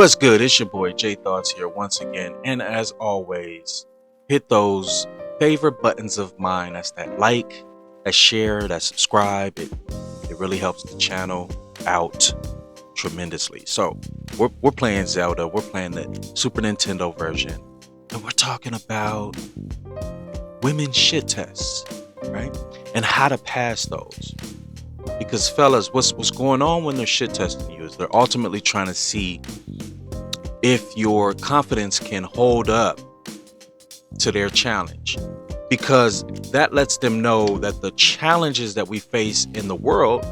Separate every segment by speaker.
Speaker 1: What's good? It's your boy J Thoughts here once again, and as always, hit those favorite buttons of mine. That's that like, that share, that subscribe. It really helps the channel out tremendously. So we're playing Zelda. We're playing the Super Nintendo version, and we're talking about women's shit tests, right? And how to pass those. Because fellas, what's going on when they're shit testing you is they're ultimately trying to see if your confidence can hold up to their challenge, because that lets them know that the challenges that we face in the world,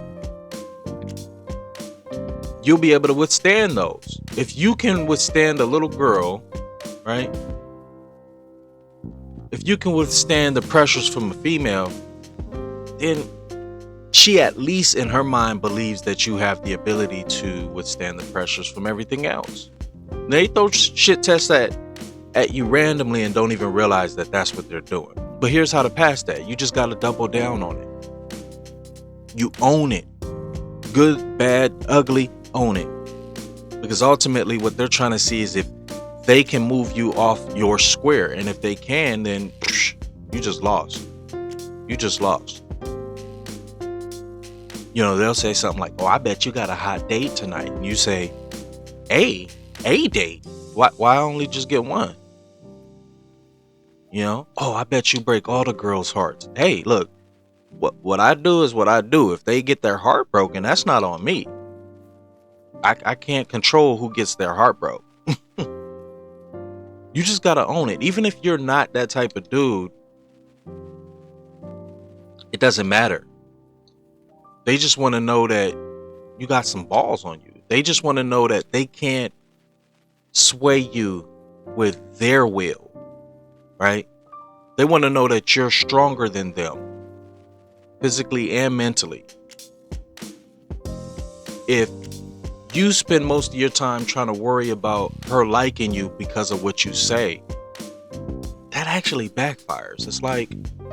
Speaker 1: you'll be able to withstand those. If you can withstand a little girl, right? If you can withstand the pressures from a female, then she at least in her mind believes that you have the ability to withstand the pressures from everything else. They throw shit tests at you randomly and don't even realize that that's what they're doing. But here's how to pass that. You just got to double down on it. You own it. Good, bad, ugly, own it. Because ultimately what they're trying to see is if they can move you off your square. And if they can, then you just lost. You just lost. You know, they'll say something like, oh, I bet you got a hot date tonight. And you say, a date? Why only just get one? You know, oh, I bet you break all the girls' hearts. Hey, look, what I do is what I do. If they get their heart broken, that's not on me. I can't control who gets their heart broke. You just gotta own it. Even if you're not that type of dude, it doesn't matter. They just want to know that you got some balls on you. They just want to know that they can't sway you with their will, right? They want to know that you're stronger than them, physically and mentally. If you spend most of your time trying to worry about her liking you because of what you say, that actually backfires. It's like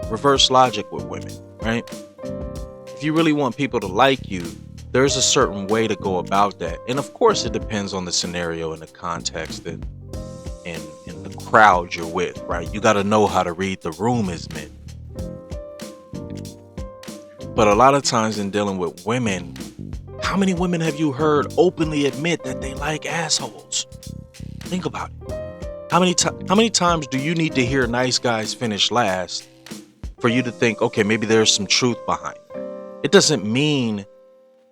Speaker 1: reverse logic with women, right? If you really want people to like you, there's a certain way to go about that. And of course, it depends on the scenario and the context and the crowd you're with, right? You got to know how to read the room as men. But a lot of times in dealing with women, how many women have you heard openly admit that they like assholes? Think about it. How many times do you need to hear nice guys finish last for you to think, okay, maybe there's some truth behind it? It doesn't mean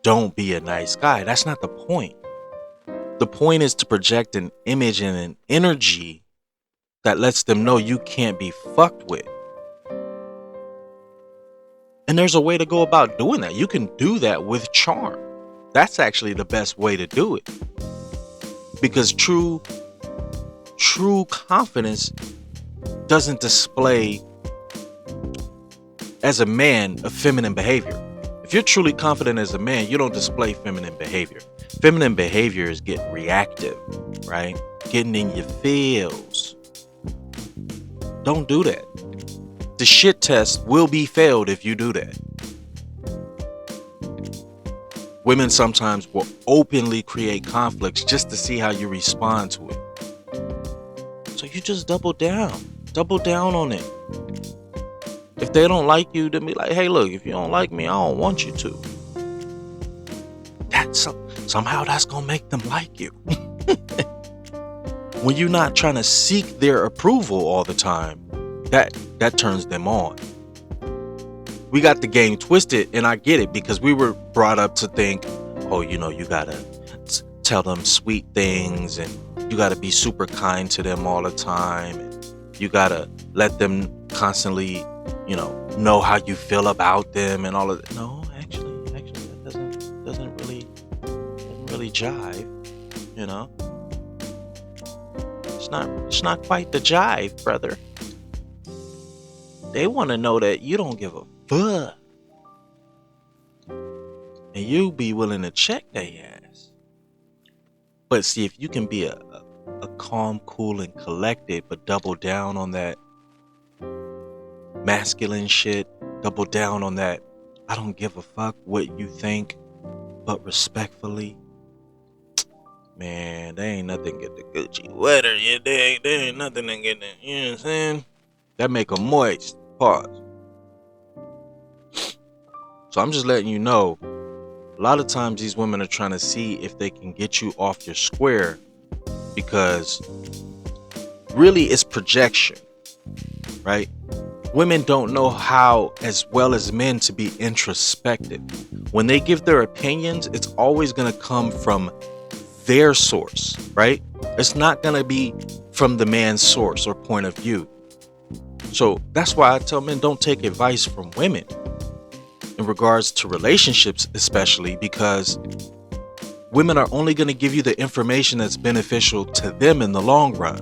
Speaker 1: don't be a nice guy. That's not the point. The point is to project an image and an energy that lets them know you can't be fucked with. And there's a way to go about doing that. You can do that with charm. That's actually the best way to do it. Because true confidence doesn't display, as a man, a feminine behavior. If you're truly confident as a man, you don't display feminine behavior. Feminine behavior is getting reactive, right? Getting in your feels. Don't do that. The shit test will be failed if you do that. Women sometimes will openly create conflicts just to see how you respond to it. So you just double down on it. If they don't like you, then be like, hey, look, if you don't like me, I don't want you to. Somehow that's going to make them like you. When you're not trying to seek their approval all the time, that turns them on. We got the game twisted, and I get it, because we were brought up to think, oh, you know, you got to tell them sweet things, and you got to be super kind to them all the time. And you got to let them constantly know how you feel about them and all of that. No, actually that doesn't really jive, you know. It's not quite the jive, brother. They want to know that you don't give a fuck, and you be willing to check their ass. But see, if you can be a calm, cool, and collected, but double down on that masculine shit, double down on that I don't give a fuck what you think, but respectfully, Man, they ain't nothing get the Gucci wetter. Yeah, they ain't nothing to get the, you know what I'm saying? That make them moist. Pause. So I'm just letting you know, a lot of times these women are trying to see if they can get you off your square, because really it's projection, right? Women don't know how, as well as men, to be introspective. When they give their opinions, it's always going to come from their source, right? It's not going to be from the man's source or point of view. So that's why I tell men, don't take advice from women in regards to relationships, especially because women are only going to give you the information that's beneficial to them in the long run.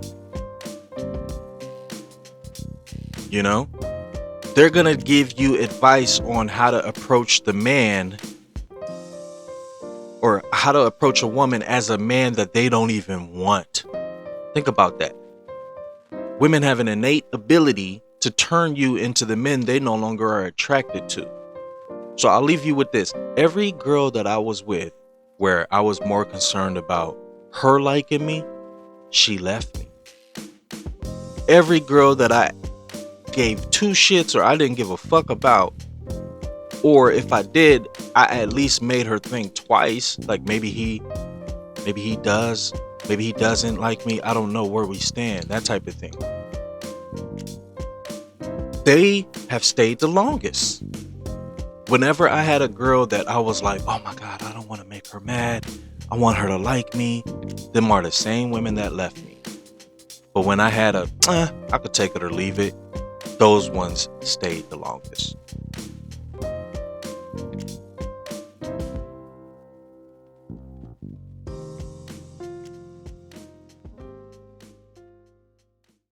Speaker 1: You know, they're going to give you advice on how to approach the man, or how to approach a woman as a man that they don't even want. Think about that. Women have an innate ability to turn you into the men they no longer are attracted to. So I'll leave you with this. Every girl that I was with, where I was more concerned about her liking me, she left me. Every girl that I gave two shits or I didn't give a fuck about, or if I did, I at least made her think twice, like maybe he does, maybe he doesn't like me, I don't know where we stand, that type of thing. They have stayed the longest. Whenever I had a girl that I was like, oh my God, I don't want to make her mad, I want her to like me, them are the same women that left me. But when I had I could take it or leave it, those ones stayed the longest.